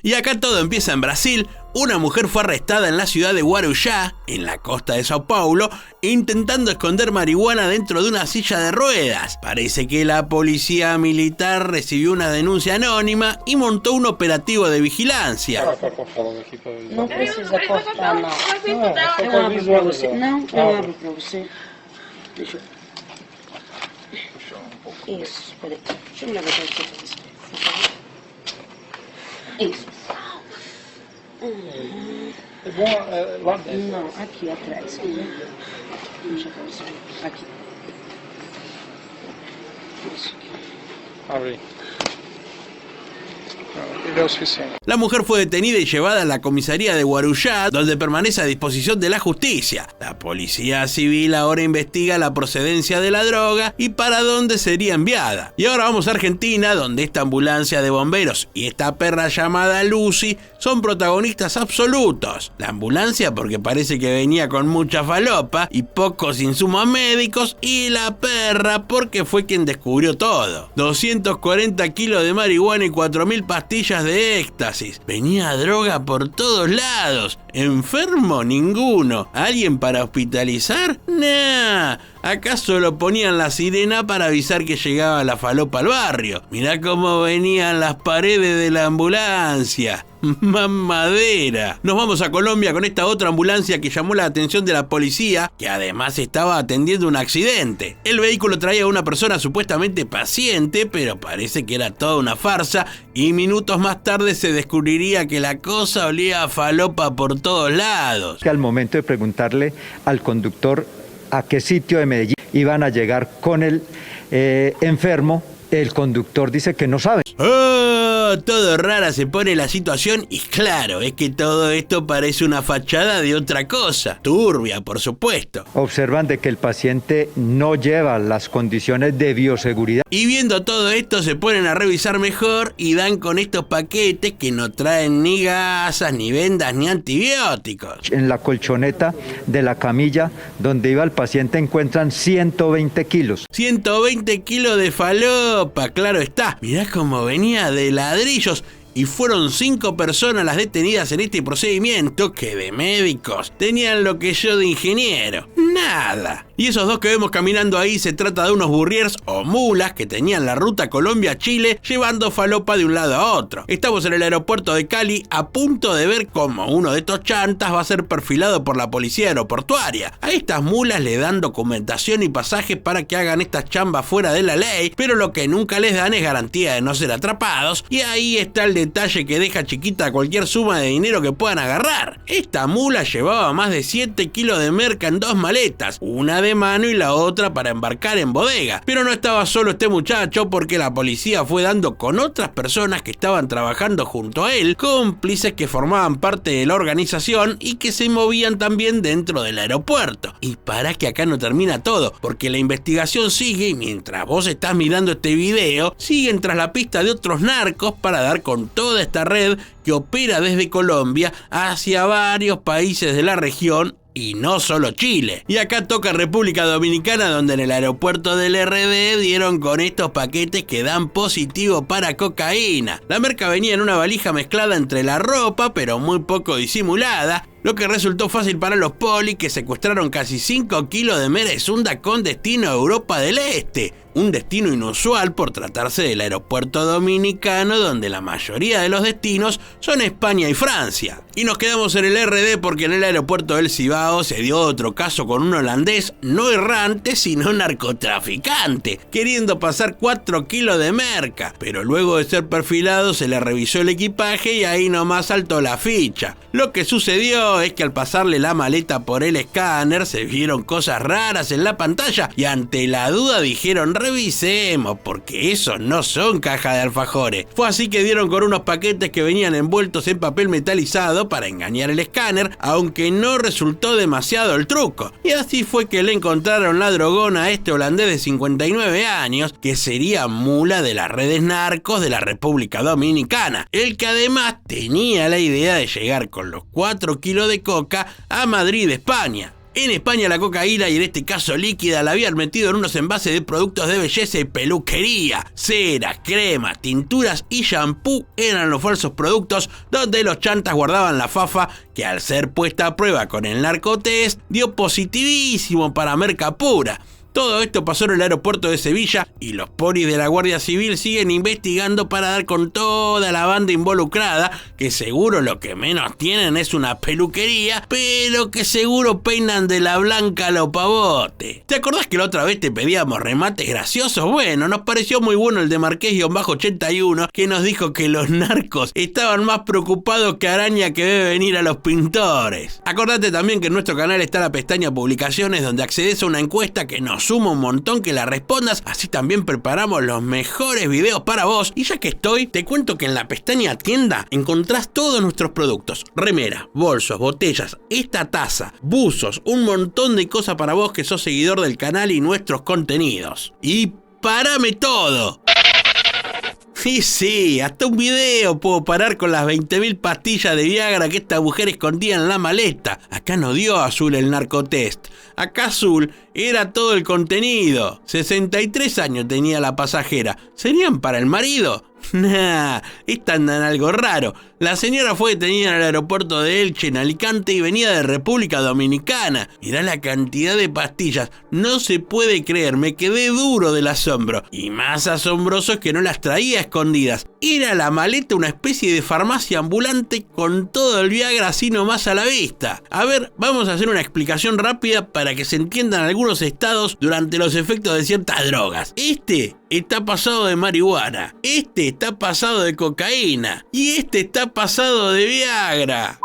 Y acá todo empieza en Brasil. Una mujer fue arrestada en la ciudad de Guarujá, en la costa de Sao Paulo, intentando esconder marihuana dentro de una silla de ruedas. Parece que la policía militar recibió una denuncia anónima y montó un operativo de vigilancia. Não precisa cortar, não. Eu abro pra você. Não, eu abro pra você. Deixa eu... Isso, peraí. Deixa eu levantar aqui pra você. Isso. É bom lá dentro. Não, aqui atrás. Deixa eu ver isso aqui. Isso aqui. Abre. La mujer fue detenida y llevada a la comisaría de Guarujá, donde permanece a disposición de la justicia. La policía civil ahora investiga la procedencia de la droga y para dónde sería enviada. Y ahora vamos a Argentina, donde esta ambulancia de bomberos y esta perra llamada Lucy son protagonistas absolutos. La ambulancia porque parece que venía con mucha falopa y pocos insumos médicos, y la perra porque fue quien descubrió todo. 240 kilos de marihuana y 4.000 pastillas de éxtasis. Venía droga por todos lados. ¿Enfermo? Ninguno. ¿Alguien para hospitalizar? Nah. Acá solo ponían la sirena para avisar que llegaba la falopa al barrio. Mirá cómo venían las paredes de la ambulancia. Mamadera. Nos vamos a Colombia con esta otra ambulancia que llamó la atención de la policía, que además estaba atendiendo un accidente. El vehículo traía a una persona supuestamente paciente, pero parece que era toda una farsa, y minutos más tarde se descubriría que la cosa olía a falopa por todos lados. Al momento de preguntarle al conductor a qué sitio de Medellín iban a llegar con el enfermo, el conductor dice que no sabe. ¡Oh! Todo rara se pone la situación y claro, es que todo esto parece una fachada de otra cosa. Turbia, por supuesto. Observan de que el paciente no lleva las condiciones de bioseguridad. Y viendo todo esto se ponen a revisar mejor y dan con estos paquetes que no traen ni gasas, ni vendas, ni antibióticos. En la colchoneta de la camilla donde iba el paciente encuentran 120 kilos. 120 kilos de falopa, claro está. Mirá cómo venía de ladrillos. Y fueron 5 personas las detenidas en este procedimiento que de médicos tenían lo que yo de ingeniero. Nada. Y esos dos que vemos caminando ahí se trata de unos burriers o mulas que tenían la ruta Colombia-Chile llevando falopa de un lado a otro. Estamos en el aeropuerto de Cali a punto de ver cómo uno de estos chantas va a ser perfilado por la policía aeroportuaria. A estas mulas le dan documentación y pasajes para que hagan estas chambas fuera de la ley, pero lo que nunca les dan es garantía de no ser atrapados, y ahí está el detalle que deja chiquita cualquier suma de dinero que puedan agarrar. Esta mula llevaba más de 7 kilos de merca en 2 maletas, una de mano y la otra para embarcar en bodega. Pero no estaba solo este muchacho, porque la policía fue dando con otras personas que estaban trabajando junto a él, cómplices que formaban parte de la organización y que se movían también dentro del aeropuerto. Y para que acá no termina todo, porque la investigación sigue y mientras vos estás mirando este video, siguen tras la pista de otros narcos para dar con toda esta red que opera desde Colombia hacia varios países de la región y no solo Chile. Y acá toca República Dominicana, donde en el aeropuerto del RD dieron con estos paquetes que dan positivo para cocaína. La merca venía en una valija mezclada entre la ropa, pero muy poco disimulada, lo que resultó fácil para los polis, que secuestraron casi 5 kilos de merezunda con destino a Europa del Este. Un destino inusual por tratarse del aeropuerto dominicano, donde la mayoría de los destinos son España y Francia. Y nos quedamos en el RD porque en el aeropuerto del Cibao se dio otro caso con un holandés no errante, sino narcotraficante, queriendo pasar 4 kilos de merca. Pero luego de ser perfilado se le revisó el equipaje y ahí nomás saltó la ficha. Lo que sucedió es que al pasarle la maleta por el escáner se vieron cosas raras en la pantalla y ante la duda dijeron: revisemos, porque esos no son cajas de alfajores. Fue así que dieron con unos paquetes que venían envueltos en papel metalizado para engañar el escáner, aunque no resultó demasiado el truco. Y así fue que le encontraron la drogona a este holandés de 59 años, que sería mula de las redes narcos de la República Dominicana, el que además tenía la idea de llegar con los 4 kilos de coca a Madrid, España. En España la cocaína, y en este caso líquida, la habían metido en unos envases de productos de belleza y peluquería. Cera, crema, tinturas y shampoo eran los falsos productos donde los chantas guardaban la fafa que, al ser puesta a prueba con el narcotest, dio positivísimo para merca pura. Todo esto pasó en el aeropuerto de Sevilla y los polis de la Guardia Civil siguen investigando para dar con toda la banda involucrada, que seguro lo que menos tienen es una peluquería, pero que seguro peinan de la blanca a lo pavote. ¿Te acordás que la otra vez te pedíamos remates graciosos? Bueno, nos pareció muy bueno el de Marqués-81, que nos dijo que los narcos estaban más preocupados que araña que ve venir a los pintores. Acordate también que en nuestro canal está la pestaña Publicaciones, donde accedes a una encuesta que nos suma un montón que la respondas. Así también preparamos los mejores videos para vos. Y ya que estoy, te cuento que en la pestaña Tienda encontrás todos nuestros productos: remera, bolsos, botellas, esta taza, buzos, un montón de cosas para vos que sos seguidor del canal y nuestros contenidos. Y parame todo. Y sí, hasta un video puedo parar con las 20.000 pastillas de Viagra que esta mujer escondía en la maleta. Acá no dio Azul el narcotest. Acá Azul era todo el contenido. 63 años tenía la pasajera. ¿Serían para el marido? Nah, esta anda en algo raro. La señora fue detenida en el aeropuerto de Elche, en Alicante, y venía de República Dominicana. Mirá la cantidad de pastillas. No se puede creer, me quedé duro del asombro. Y más asombroso es que no las traía escondidas. Era la maleta una especie de farmacia ambulante con todo el Viagra así nomás a la vista. A ver, vamos a hacer una explicación rápida para que se entiendan algunos estados durante los efectos de ciertas drogas. Este está pasado de marihuana, este está pasado de cocaína y este está pasado de Viagra.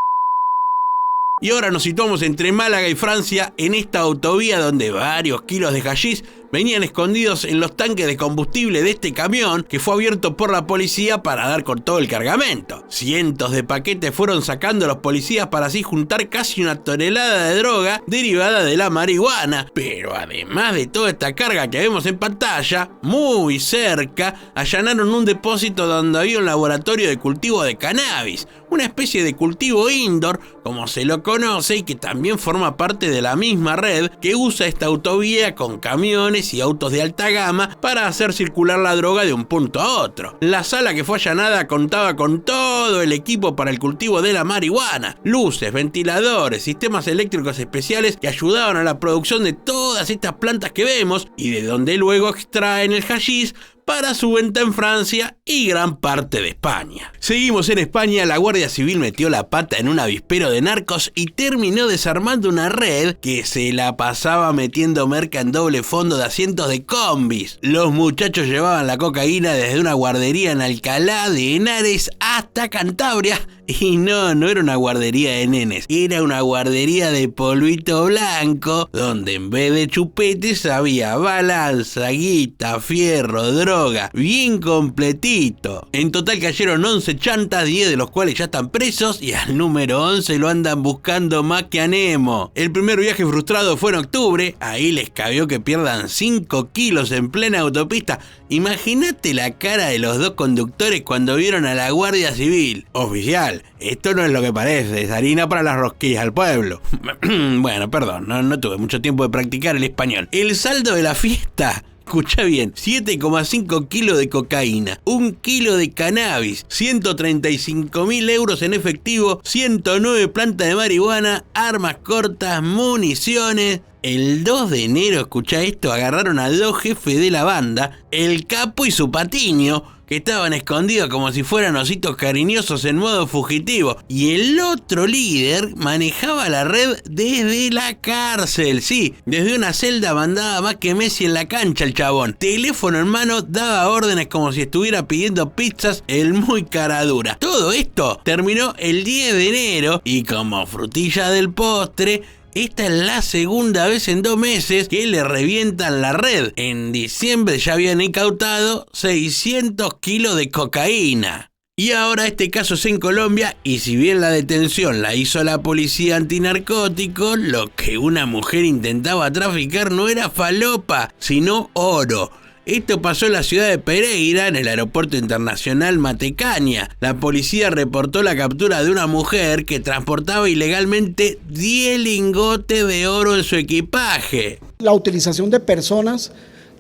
Y ahora nos situamos entre Málaga y Francia, en esta autovía donde varios kilos de hachís venían escondidos en los tanques de combustible de este camión que fue abierto por la policía para dar con todo el cargamento. Cientos de paquetes fueron sacando los policías para así juntar casi 1 tonelada de droga derivada de la marihuana. Pero además de toda esta carga que vemos en pantalla, muy cerca allanaron un depósito donde había un laboratorio de cultivo de cannabis, una especie de cultivo indoor, como se lo conoce, y que también forma parte de la misma red que usa esta autovía con camiones y autos de alta gama para hacer circular la droga de un punto a otro. La sala que fue allanada contaba con todo el equipo para el cultivo de la marihuana: luces, ventiladores, sistemas eléctricos especiales que ayudaban a la producción de todas estas plantas que vemos y de donde luego extraen el hachís para su venta en Francia y gran parte de España. Seguimos en España. La Guardia Civil metió la pata en un avispero de narcos y terminó desarmando una red que se la pasaba metiendo merca en doble fondo de asientos de combis. Los muchachos llevaban la cocaína desde una guardería en Alcalá de Henares hasta Cantabria. Y no era una guardería de nenes, era una guardería de polvito blanco, donde en vez de chupetes había balanza, guita, fierro, droga, bien completito. En total cayeron 11 chantas, 10 de los cuales ya están presos, y al número 11 lo andan buscando más que a Nemo. El primer viaje frustrado fue en octubre, ahí les cabió que pierdan 5 kilos en plena autopista. Imagínate la cara de los dos conductores cuando vieron a la Guardia Civil. Oficial, esto no es lo que parece, es harina para las rosquillas al pueblo. Bueno, perdón, no tuve mucho tiempo de practicar el español. El saldo de la fiesta: escucha bien, 7,5 kilos de cocaína, 1 kilo de cannabis, 135.000 euros en efectivo, 109 plantas de marihuana, armas cortas, municiones. El 2 de enero, escucha esto, agarraron a 2 jefes de la banda, el Capo y su patiño, que estaban escondidos como si fueran ositos cariñosos en modo fugitivo. Y el otro líder manejaba la red desde la cárcel. Sí, desde una celda mandaba más que Messi en la cancha el chabón. Teléfono en mano, daba órdenes como si estuviera pidiendo pizzas, el muy caradura. Todo esto terminó el 10 de enero y, como frutilla del postre, esta es la segunda vez en 2 meses que le revientan la red. En diciembre ya habían incautado 600 kilos de cocaína. Y ahora este caso es en Colombia, y si bien la detención la hizo la policía antinarcóticos, lo que una mujer intentaba traficar no era falopa, sino oro. Esto pasó en la ciudad de Pereira, en el aeropuerto internacional Matecaña. La policía reportó la captura de una mujer que transportaba ilegalmente 10 lingotes de oro en su equipaje. La utilización de personas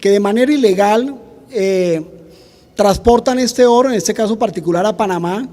que de manera ilegal transportan este oro, en este caso particular a Panamá,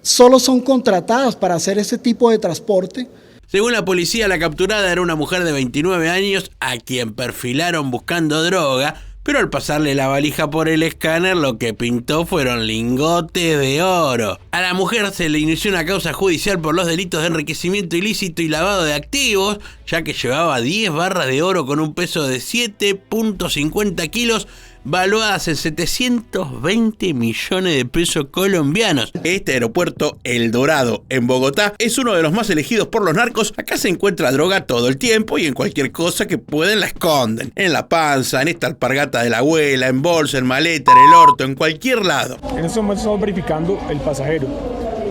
solo son contratadas para hacer este tipo de transporte. Según la policía, la capturada era una mujer de 29 años a quien perfilaron buscando droga, pero al pasarle la valija por el escáner lo que pintó fueron lingotes de oro. A la mujer se le inició una causa judicial por los delitos de enriquecimiento ilícito y lavado de activos, ya que llevaba 10 barras de oro con un peso de 7.50 kilos, valuadas en 720 millones de pesos colombianos. Este aeropuerto, El Dorado, en Bogotá, es uno de los más elegidos por los narcos. Acá se encuentra droga todo el tiempo y en cualquier cosa que pueden la esconden. En la panza, en esta alpargata de la abuela, en bolsa, en maleta, en el orto, en cualquier lado. En este momento estamos verificando el pasajero,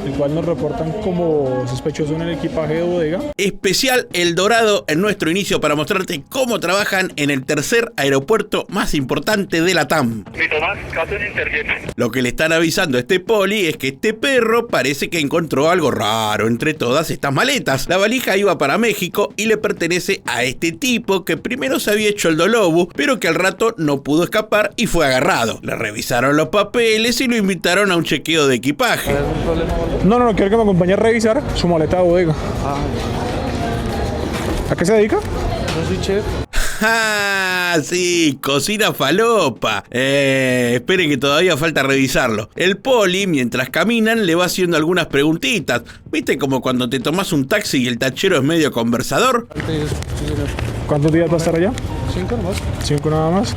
el cual nos reportan como sospechoso en el equipaje de bodega. Especial El Dorado en nuestro inicio para mostrarte cómo trabajan en el tercer aeropuerto más importante de la TAM. Lo que le están avisando a este poli es que este perro parece que encontró algo raro entre todas estas maletas. La valija iba para México y le pertenece a este tipo que primero se había hecho el dolobu, pero que al rato no pudo escapar y fue agarrado. Le revisaron los papeles y lo invitaron a un chequeo de equipaje. No, quiero que me acompañe a revisar su maleta de bodega. ¿A qué se dedica? No soy chef. ¡Ah, sí! Cocina falopa. Esperen que todavía falta revisarlo. El poli, mientras caminan, le va haciendo algunas preguntitas. ¿Viste como cuando te tomas un taxi y el tachero es medio conversador? ¿Cuántos días va a estar allá? 5 nomás. 5 nada más.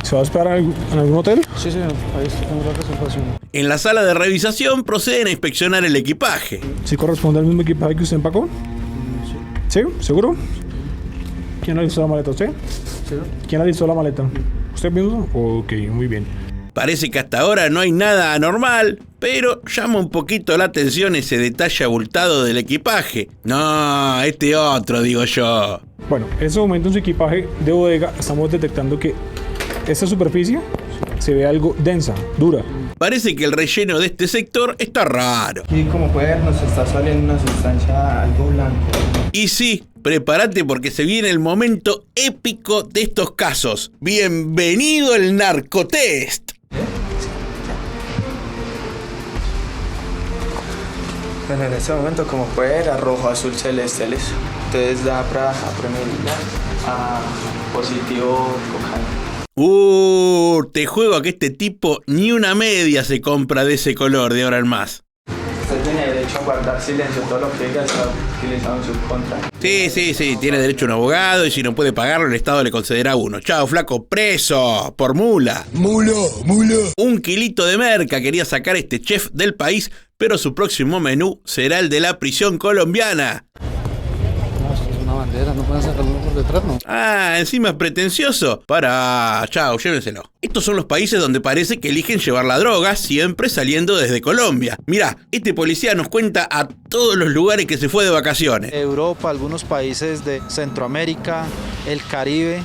¿Se va a esperar en algún hotel? Sí, señor. Ahí tenemos la reservación. En la sala de revisación proceden a inspeccionar el equipaje. ¿Sí corresponde al mismo equipaje que usted empacó? Sí. ¿Sí? ¿Seguro? ¿Quién le listó la maleta? ¿Usted? Sí. ¿Quién le listó la maleta? ¿Usted mismo? Ok, muy bien. Parece que hasta ahora no hay nada anormal, pero llama un poquito la atención ese detalle abultado del equipaje. No, este otro, digo yo. Bueno, en este momento en su equipaje de bodega estamos detectando que esta superficie se ve algo densa, dura. Parece que el relleno de este sector está raro. Y como puede ver, nos está saliendo una sustancia algo blanca. Y sí, prepárate porque se viene el momento épico de estos casos. ¡Bienvenido el narcotest! Bueno, en este momento, como puede ver, a rojo, azul, celeste, listo. Entonces da para promediar a positivo cocaína. Te juego a que este tipo ni una media se compra de ese color de ahora en más. Usted tiene derecho a guardar silencio, todo lo que diga está utilizado en su contra. Sí, tiene derecho a un abogado y si no puede pagarlo el Estado le concederá uno. Chao, flaco, preso, por mula. Mula. 1 kilito de merca quería sacar este chef del país, pero su próximo menú será el de la prisión colombiana. No, esto es una bandera, no pueden sacarlo por detrás, ¿no? Encima es pretencioso. Chao, llévenselo. Estos son los países donde parece que eligen llevar la droga, siempre saliendo desde Colombia. Mirá, este policía nos cuenta a todos los lugares que se fue de vacaciones. Europa, algunos países de Centroamérica, el Caribe.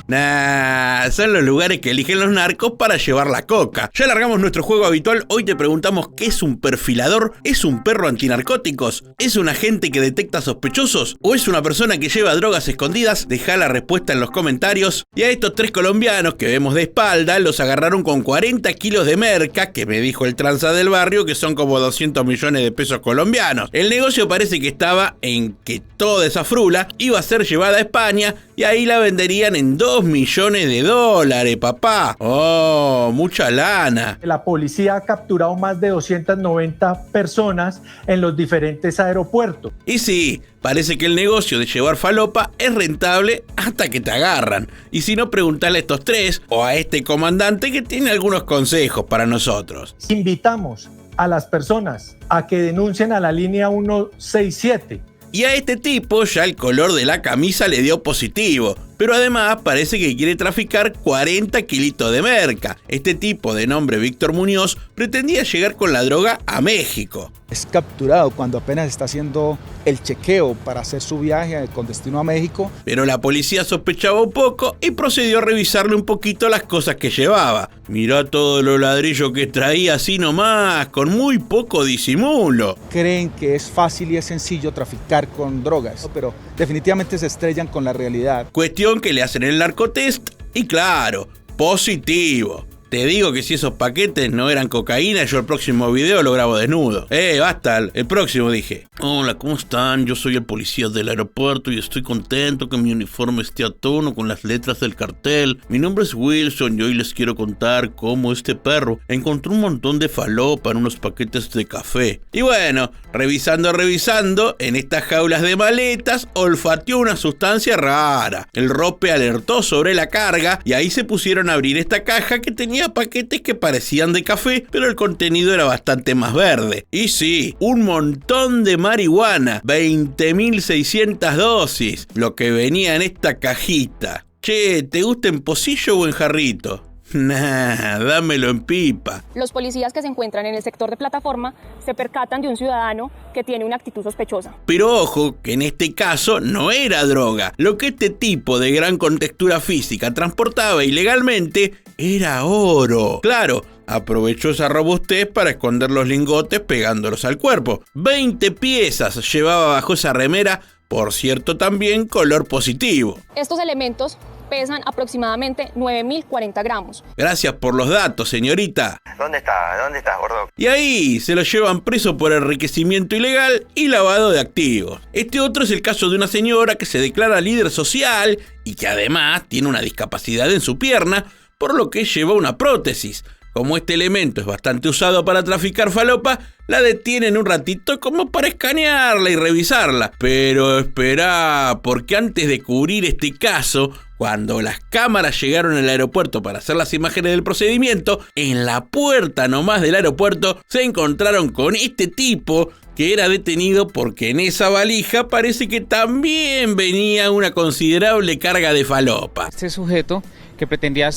Son los lugares que eligen los narcos para llevar la coca. Ya largamos nuestro juego habitual. Hoy te preguntamos ¿qué es un perfilador? ¿Es un perro antinarcóticos? ¿Es un agente que detecta sospechosos? ¿O es una persona que lleva drogas escondidas? Deja la respuesta en los comentarios. Y a estos 3 colombianos que vemos de espalda los agarraron con 40 kilos de merca, que me dijo el tranza del barrio que son como 200 millones de pesos colombianos. El negocio parece que estaba en que toda esa frula iba a ser llevada a España y ahí la venderían en $2 millones, papá. ¡Oh, mucha lana! La policía ha capturado más de 290 personas en los diferentes aeropuertos. Y sí, parece que el negocio de llevar falopa es rentable hasta que te agarran. Y si no, preguntale a estos 3 o a este comandante que tiene algunos consejos para nosotros. Invitamos a las personas a que denuncien a la línea 167. Y a este tipo ya el color de la camisa le dio positivo. pero además parece que quiere traficar 40 kilitos de merca. Este tipo, de nombre Víctor Muñoz, pretendía llegar con la droga a México. Es capturado cuando apenas está haciendo el chequeo para hacer su viaje con destino a México. Pero la policía sospechaba un poco y procedió a revisarle un poquito las cosas que llevaba. Mirá todos los ladrillos que traía así nomás, con muy poco disimulo. Creen que es fácil y es sencillo traficar con drogas, pero definitivamente se estrellan con la realidad. Cuestión que le hacen el narcotest y claro, positivo. Te digo que si esos paquetes no eran cocaína, yo el próximo video lo grabo desnudo. Basta, el próximo dije. Hola, ¿cómo están? Yo soy el policía del aeropuerto y estoy contento que mi uniforme esté a tono con las letras del cartel. Mi nombre es Wilson y hoy les quiero contar cómo este perro encontró un montón de falopa en unos paquetes de café. Y bueno, revisando, en estas jaulas de maletas, olfateó una sustancia rara. El rope alertó sobre la carga y ahí se pusieron a abrir esta caja que tenía paquetes que parecían de café, pero el contenido era bastante más verde. Y sí, un montón de marihuana, 20.600 dosis, lo que venía en esta cajita. Che, ¿te gusta en pocillo o en jarrito? Nah, dámelo en pipa. Los policías que se encuentran en el sector de plataforma se percatan de un ciudadano que tiene una actitud sospechosa. Pero ojo, que en este caso no era droga. Lo que este tipo de gran contextura física transportaba ilegalmente era oro. Claro, aprovechó esa robustez para esconder los lingotes pegándolos al cuerpo. 20 piezas llevaba bajo esa remera, por cierto también color positivo. Estos elementos pesan aproximadamente 9.040 gramos. Gracias por los datos, señorita. ¿Dónde estás, gordo? Y ahí se lo llevan preso por enriquecimiento ilegal y lavado de activos. Este otro es el caso de una señora que se declara líder social y que además tiene una discapacidad en su pierna, por lo que lleva una prótesis. Como este elemento es bastante usado para traficar falopa, la detienen un ratito como para escanearla y revisarla. Pero esperá, porque antes de cubrir este caso, cuando las cámaras llegaron al aeropuerto para hacer las imágenes del procedimiento, en la puerta nomás del aeropuerto se encontraron con este tipo que era detenido porque en esa valija parece que también venía una considerable carga de falopa. Este sujeto que pretendía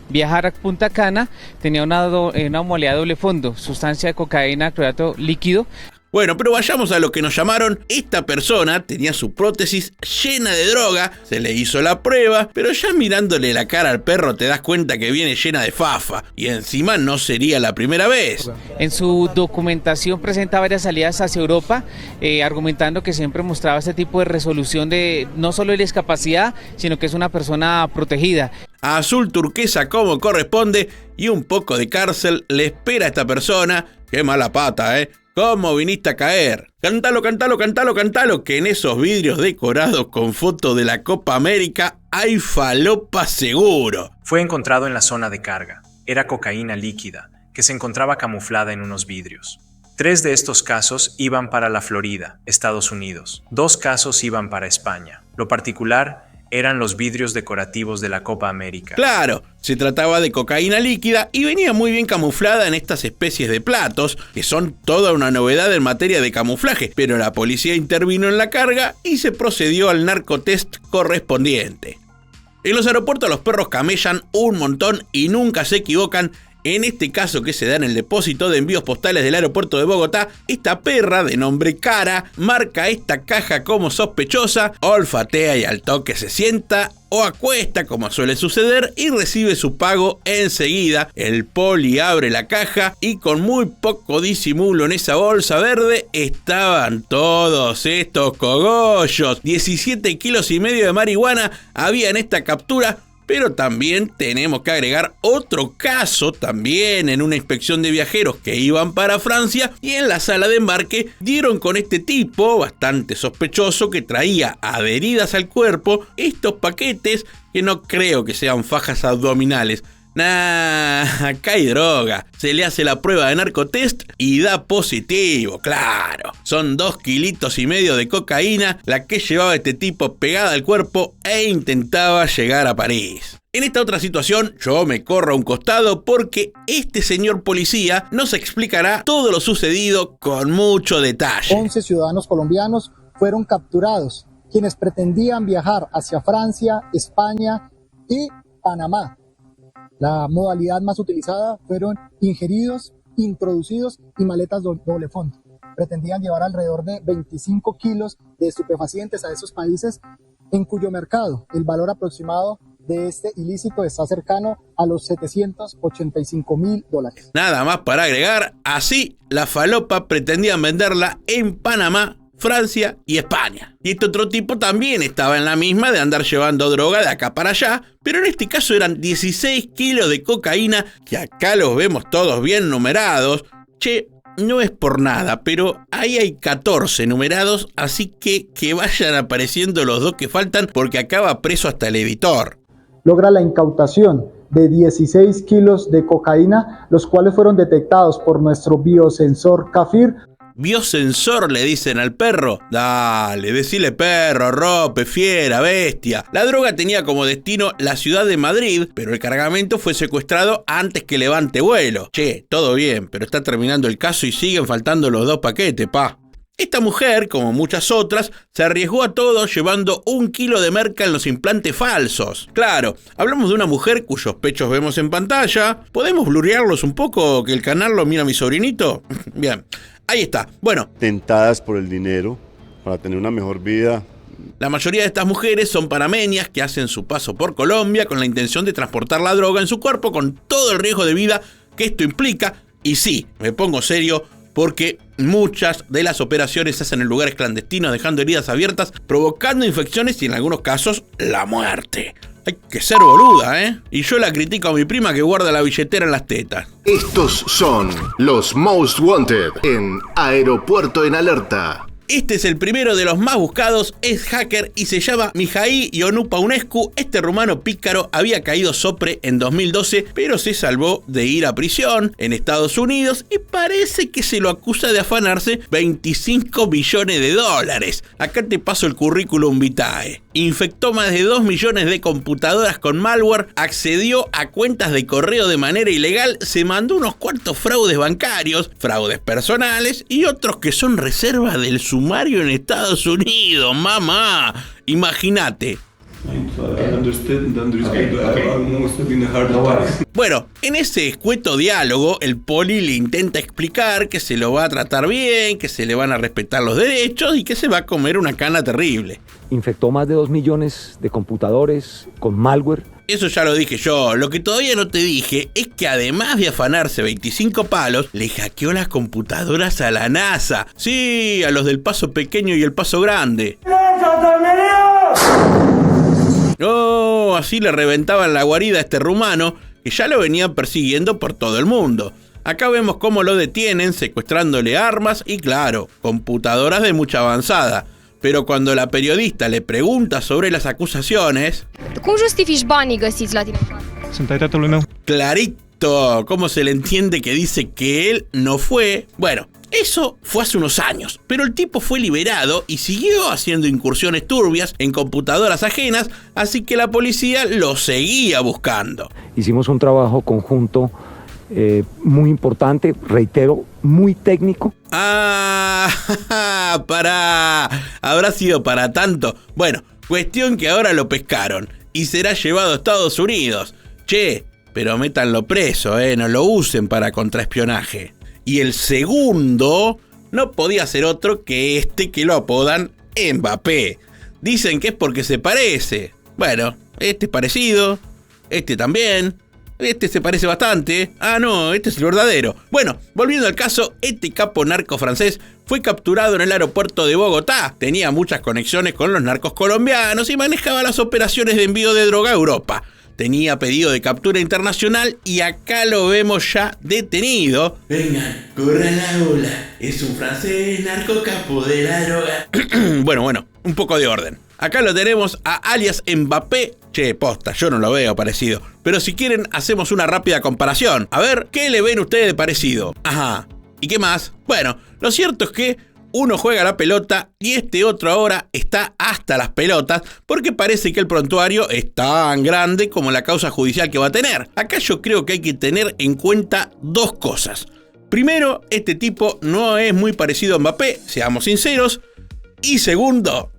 viajar a Punta Cana tenía una molécula doble fondo, sustancia de cocaína, clorato líquido. Bueno, pero vayamos a lo que nos llamaron. Esta persona tenía su prótesis llena de droga, se le hizo la prueba, pero ya mirándole la cara al perro te das cuenta que viene llena de fafa, y encima no sería la primera vez. En su documentación presenta varias salidas hacia Europa, argumentando que siempre mostraba este tipo de resolución de no solo de discapacidad, sino que es una persona protegida. Azul turquesa como corresponde y un poco de cárcel le espera a esta persona. Qué mala pata, ¿Cómo viniste a caer? Cántalo, que en esos vidrios decorados con fotos de la Copa América hay falopa seguro. Fue encontrado en la zona de carga. Era cocaína líquida, que se encontraba camuflada en unos vidrios. 3 de estos casos iban para la Florida, Estados Unidos. 2 casos iban para España. Lo particular eran los vidrios decorativos de la Copa América. Claro, se trataba de cocaína líquida y venía muy bien camuflada en estas especies de platos, que son toda una novedad en materia de camuflaje, pero la policía intervino en la carga y se procedió al narcotest correspondiente. En los aeropuertos los perros camellan un montón y nunca se equivocan. En este caso que se da en el depósito de envíos postales del aeropuerto de Bogotá, esta perra de nombre Cara marca esta caja como sospechosa, olfatea y al toque se sienta o acuesta como suele suceder y recibe su pago enseguida. El poli abre la caja y con muy poco disimulo en esa bolsa verde estaban todos estos cogollos. 17,5 kilos de marihuana había en esta captura. Pero también tenemos que agregar otro caso, también en una inspección de viajeros que iban para Francia y en la sala de embarque dieron con este tipo bastante sospechoso que traía adheridas al cuerpo estos paquetes que no creo que sean fajas abdominales. Nah, acá hay droga. Se le hace la prueba de narcotest y da positivo, claro. Son 2,5 kilos de cocaína la que llevaba este tipo pegada al cuerpo e intentaba llegar a París. En esta otra situación yo me corro a un costado porque este señor policía nos explicará todo lo sucedido con mucho detalle. 11 ciudadanos colombianos fueron capturados quienes pretendían viajar hacia Francia, España y Panamá. La modalidad más utilizada fueron ingeridos, introducidos y maletas doble fondo. Pretendían llevar alrededor de 25 kilos de estupefacientes a esos países, en cuyo mercado el valor aproximado de este ilícito está cercano a los $785.000. Nada más para agregar, así la falopa pretendían venderla en Panamá, Francia y España. Y este otro tipo también estaba en la misma de andar llevando droga de acá para allá, pero en este caso eran 16 kilos de cocaína, que acá los vemos todos bien numerados. Che, no es por nada, pero ahí hay 14 numerados, así que vayan apareciendo los 2 que faltan, porque acaba preso hasta el editor. Logra la incautación de 16 kilos de cocaína, los cuales fueron detectados por nuestro biosensor CAFIR. Biosensor le dicen al perro. Dale, decile perro, rope, fiera, bestia. La droga tenía como destino la ciudad de Madrid, pero el cargamento fue secuestrado antes que levante vuelo. Che, todo bien, pero está terminando el caso y siguen faltando los 2 paquetes, pa. Esta mujer, como muchas otras, se arriesgó a todo llevando 1 kilo de merca en los implantes falsos. Claro, hablamos de una mujer cuyos pechos vemos en pantalla. ¿Podemos blurrearlos un poco, que el canal lo mira mi sobrinito? Bien, ahí está. Bueno. Tentadas por el dinero, para tener una mejor vida. La mayoría de estas mujeres son panameñas que hacen su paso por Colombia con la intención de transportar la droga en su cuerpo con todo el riesgo de vida que esto implica. Y sí, me pongo serio, porque muchas de las operaciones se hacen en lugares clandestinos, dejando heridas abiertas, provocando infecciones y en algunos casos la muerte. Hay que ser boluda, ¿eh? Y yo la critico a mi prima que guarda la billetera en las tetas. Estos son los Most Wanted en Aeropuerto en Alerta. Este es el primero de los más buscados, es hacker y se llama Mihai Ioannou-Paunescu. Este rumano pícaro había caído sopre en 2012, pero se salvó de ir a prisión en Estados Unidos y parece que se lo acusa de afanarse 25 millones de dólares. Acá te paso el currículum vitae. Infectó más de 2 millones de computadoras con malware, accedió a cuentas de correo de manera ilegal, se mandó unos cuantos fraudes bancarios, fraudes personales y otros que son reservas del sumario en Estados Unidos, mamá. Imagínate. Bueno, en ese escueto diálogo, el poli le intenta explicar que se lo va a tratar bien, que se le van a respetar los derechos y que se va a comer una cana terrible. Infectó más de 2 millones de computadores con malware. Eso ya lo dije yo. Lo que todavía no te dije es que además de afanarse 25 palos, le hackeó las computadoras a la NASA. Sí, a los del paso pequeño y el paso grande. No, así le reventaban la guarida a este rumano, que ya lo venían persiguiendo por todo el mundo. Acá vemos cómo lo detienen, secuestrándole armas y, claro, computadoras de mucha avanzada. Pero cuando la periodista le pregunta sobre las acusaciones... ¿Cómo justifici banii găsiți la tine? Sunt ai tatălui meu. Clarito, ¿cómo se le entiende que dice que él no fue? Bueno, eso fue hace unos años, pero el tipo fue liberado y siguió haciendo incursiones turbias en computadoras ajenas, así que la policía lo seguía buscando. Hicimos un trabajo conjunto muy importante, reitero, muy técnico. Ah, habrá sido para tanto. Bueno, cuestión que ahora lo pescaron y será llevado a Estados Unidos. Che, pero métanlo preso, no lo usen para contraespionaje. Y el segundo no podía ser otro que este que lo apodan Mbappé. Dicen que es porque se parece. Bueno, este es parecido, este también. Este se parece bastante. Ah, no, este es el verdadero. Bueno, volviendo al caso, este capo narco francés fue capturado en el aeropuerto de Bogotá. Tenía muchas conexiones con los narcos colombianos y manejaba las operaciones de envío de droga a Europa. Tenía pedido de captura internacional y acá lo vemos ya detenido. Vengan, corran la ola. Es un francés narco capo de la droga. Bueno, un poco de orden. Acá lo tenemos a alias Mbappé. Che, posta, yo no lo veo parecido. Pero si quieren, hacemos una rápida comparación. A ver, ¿qué le ven ustedes de parecido? Ajá. ¿Y qué más? Bueno, lo cierto es que uno juega la pelota y este otro ahora está hasta las pelotas porque parece que el prontuario es tan grande como la causa judicial que va a tener. Acá yo creo que hay que tener en cuenta 2 cosas. Primero, este tipo no es muy parecido a Mbappé, seamos sinceros. Y segundo,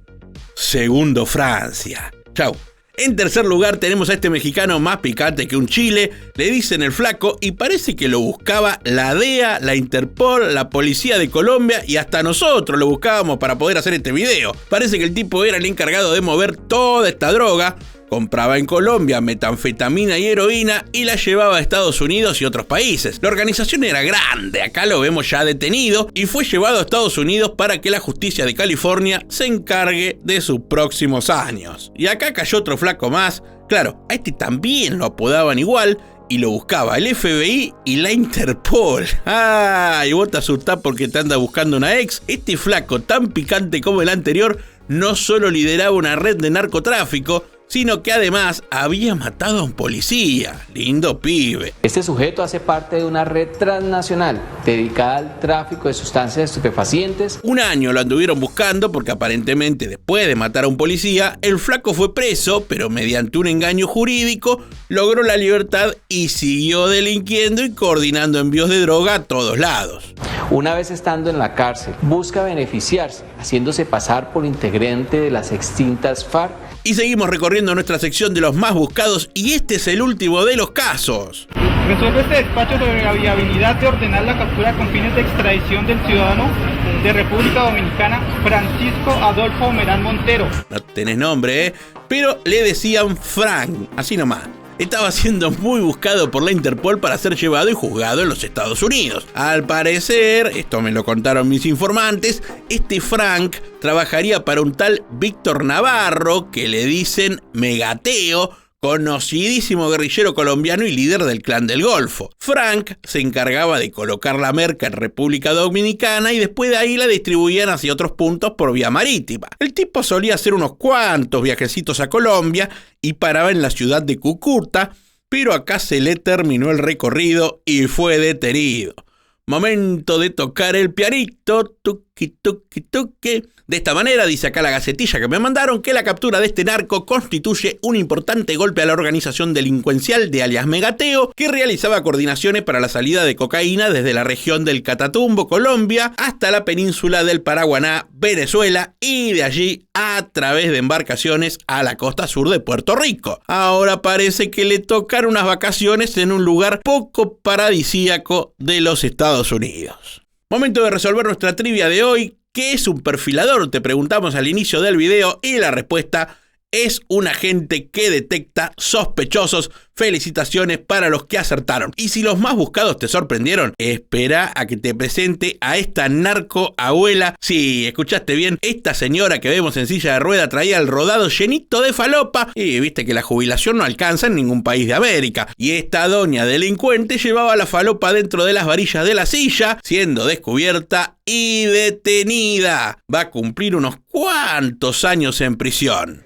segundo Francia. Chau. En tercer lugar tenemos a este mexicano más picante que un chile, le dicen el Flaco, y parece que lo buscaba la DEA, la Interpol, la policía de Colombia y hasta nosotros lo buscábamos para poder hacer este video. Parece que el tipo era el encargado de mover toda esta droga, compraba en Colombia metanfetamina y heroína y la llevaba a Estados Unidos y otros países. La organización era grande, acá lo vemos ya detenido y fue llevado a Estados Unidos para que la justicia de California se encargue de sus próximos años. Y acá cayó otro flaco más. Claro, a este también lo apodaban igual y lo buscaba el FBI y la Interpol. Y vos te asustás porque te anda buscando una ex. Este flaco, tan picante como el anterior, no solo lideraba una red de narcotráfico, sino que además había matado a un policía. Lindo pibe. Este sujeto hace parte de una red transnacional dedicada al tráfico de sustancias estupefacientes. Un año lo anduvieron buscando porque aparentemente después de matar a un policía, el flaco fue preso, pero mediante un engaño jurídico logró la libertad y siguió delinquiendo y coordinando envíos de droga a todos lados. Una vez estando en la cárcel, busca beneficiarse, haciéndose pasar por integrante de las extintas FARC. Y seguimos recorriendo nuestra sección de los más buscados y este es el último de los casos. Resuelve este despacho sobre la viabilidad de ordenar la captura con fines de extradición del ciudadano de República Dominicana Francisco Adolfo Merán Montero. No tenés nombre, pero le decían Frank, así nomás. Estaba siendo muy buscado por la Interpol para ser llevado y juzgado en los Estados Unidos. Al parecer, esto me lo contaron mis informantes, este Frank trabajaría para un tal Víctor Navarro, que le dicen Megateo, conocidísimo guerrillero colombiano y líder del Clan del Golfo. Frank se encargaba de colocar la merca en República Dominicana y después de ahí la distribuían hacia otros puntos por vía marítima. El tipo solía hacer unos cuantos viajecitos a Colombia y paraba en la ciudad de Cúcuta, pero acá se le terminó el recorrido y fue detenido. Momento de tocar el pianito, tuqui, tuqui, tuqui. De esta manera, dice acá la gacetilla que me mandaron, que la captura de este narco constituye un importante golpe a la organización delincuencial de alias Megateo, que realizaba coordinaciones para la salida de cocaína desde la región del Catatumbo, Colombia, hasta la península del Paraguaná, Venezuela, y de allí a través de embarcaciones a la costa sur de Puerto Rico. Ahora parece que le tocaron unas vacaciones en un lugar poco paradisíaco de los Estados Unidos. Momento de resolver nuestra trivia de hoy. ¿Qué es un perfilador? Te preguntamos al inicio del video y la respuesta es un agente que detecta sospechosos. Felicitaciones para los que acertaron. Y si los más buscados te sorprendieron, espera a que te presente a esta narco abuela. Sí, escuchaste bien, esta señora que vemos en silla de rueda traía el rodado llenito de falopa y viste que la jubilación no alcanza en ningún país de América. Y esta doña delincuente llevaba la falopa dentro de las varillas de la silla, siendo descubierta y detenida. Va a cumplir unos cuantos años en prisión.